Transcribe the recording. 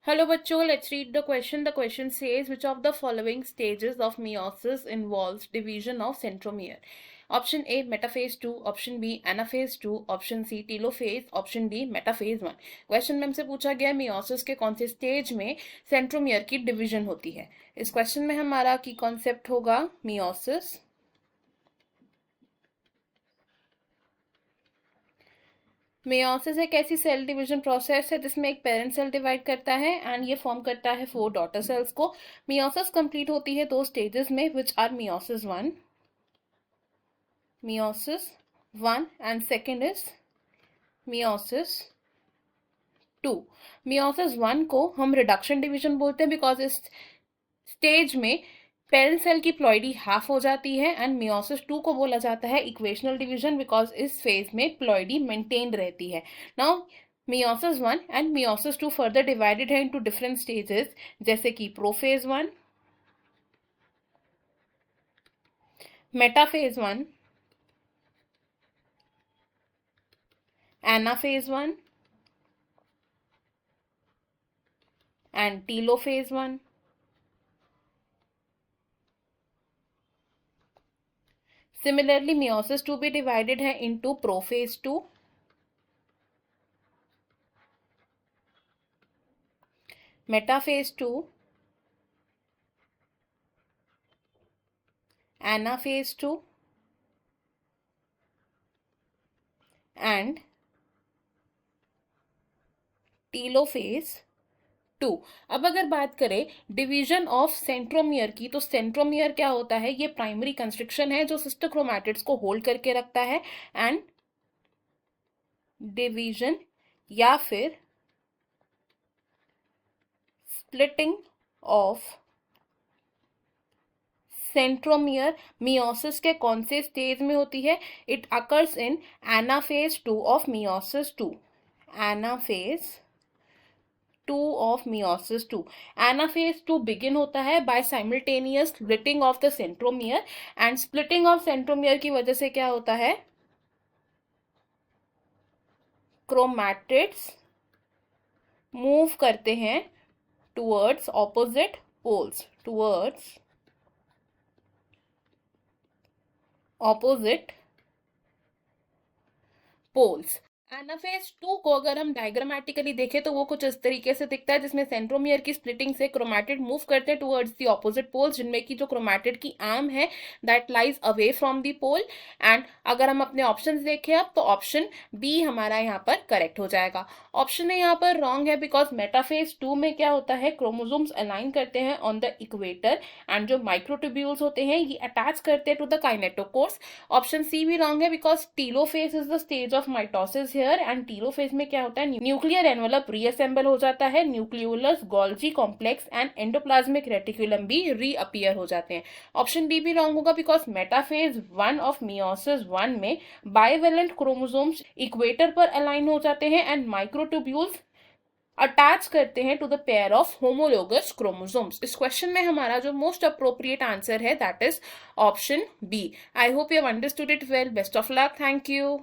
Hello बच्चों, let's read the question. The question says which of the following stages of meiosis involves division of centromere? Option A metaphase 2, option B anaphase 2, option C telophase, option D metaphase 1. Question में हमसे पूछा गया meiosis के कौन से stage में centromere की division होती है. इस क्वेश्चन में हमारा की कॉन्सेप्ट होगा meiosis. मेयोसिस एक ऐसी सेल डिवीजन प्रोसेस है जिसमें एक पेरेंट सेल डिवाइड करता है एंड ये फॉर्म करता है 4 डॉटर सेल्स को. मेयोसिस कंप्लीट होती है 2 स्टेजेस में which are meiosis 1 and second is meiosis 2. meiosis 1 को हम रिडक्शन डिवीजन बोलते हैं बिकॉज इस स्टेज में पेरेंट सेल की प्लॉइडी हाफ हो जाती है एंड meiosis 2 को बोला जाता है इक्वेशनल डिवीजन बिकॉज इस फेज में प्लॉइडी मेंटेन्ड रहती है. Now meiosis 1 and meiosis 2 further divided है इनटू डिफरेंट स्टेजेस जैसे कि prophase 1, metaphase 1, anaphase 1 and telophase 1. Similarly, meiosis 2 भी divided है into prophase 2, metaphase 2, anaphase 2 and telophase 2. अब अगर बात करें डिवीजन ऑफ सेंट्रोमियर की तो सेंट्रोमियर क्या होता है? ये प्राइमरी कंस्ट्रक्शन है जो सिस्टर क्रोमैटिड्स को होल्ड करके रखता है एंड डिवीजन या फिर स्प्लिटिंग ऑफ सेंट्रोमियर meiosis के कौन से स्टेज में होती है? It occurs in anaphase 2 of meiosis 2. Anaphase 2 of meiosis 2. Anaphase 2 begin होता है by simultaneous splitting of the centromere and splitting of centromere की वजह से क्या होता है? chromatids मूव करते हैं towards opposite poles, towards opposite poles. Anaphase 2 को अगर हम डायग्रामेटिकली देखें तो वो कुछ इस तरीके से दिखता है जिसमें सेंट्रोमियर की स्प्लिटिंग से क्रोमैटिड मूव करते हैं टुवर्ड्स द ऑपोजिट पोल्स जिनमें की जो क्रोमैटिड की आर्म है that lies away from the pole. And अगर हम अपने ऑप्शंस देखें अब तो ऑप्शन बी हमारा यहाँ पर करेक्ट हो जाएगा. ऑप्शन यहाँ पर रॉन्ग है बिकॉज मेटाफेज 2 में क्या होता है? क्रोमोसोम्स अलाइन करते हैं ऑन द इक्वेटर एंड जो माइक्रोट्यूब्यूल्स होते हैं ये अटैच करते हैं to the kinetochores. Option C भी रॉन्ग है because telophase is the stage of mitosis here and telophase में क्या होता है? न्यूक्लियर एनवेलप रीअसेंबल हो जाता है, nucleolus Golgi complex and endoplasmic reticulum भी रीअपियर हो जाते हैं. ऑप्शन डी भी रॉन्ग होगा बिकॉज मेटाफेज 1 ऑफ meiosis 1 में बाइवेलेंट क्रोमोसोम्स इक्वेटर पर अलाइन हो जाते हैं एंड माइक्रोट्यूब्यूल्स अटैच करते हैं to the pair of homologous chromosomes. इस क्वेश्चन में हमारा जो मोस्ट अप्रोप्रिएट आंसर है that is option B. I hope you have understood it well. Best of luck. Thank you.